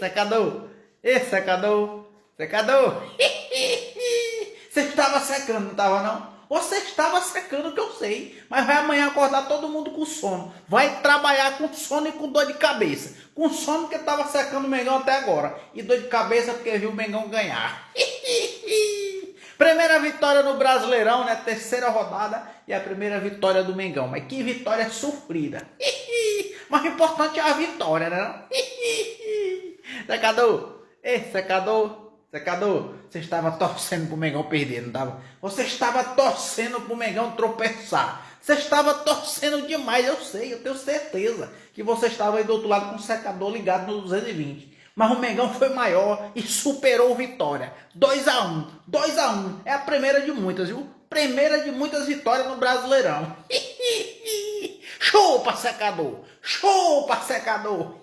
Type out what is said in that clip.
Secador! Ê, secador! Secador! Você estava secando, não estava não? Você estava secando, que eu sei. Mas vai amanhã acordar todo mundo com sono. Vai trabalhar com sono e com dor de cabeça. Com sono porque estava secando o Mengão até agora. E dor de cabeça porque viu o Mengão ganhar. Primeira vitória no Brasileirão, né? Terceira rodada e a primeira vitória do Mengão. Mas que vitória sofrida. Mas o importante é a vitória, né? Secador! Ei, secador! Secador, você estava torcendo pro Mengão perder, não estava? Você estava torcendo pro Mengão tropeçar. Você estava torcendo demais, eu sei, eu tenho certeza que você estava aí do outro lado com o secador ligado no 220. Mas o Mengão foi maior e superou Vitória. 2-1, 2-1. É a primeira de muitas, viu? Primeira de muitas vitórias no Brasileirão. Chupa, secador! Chupa, secador!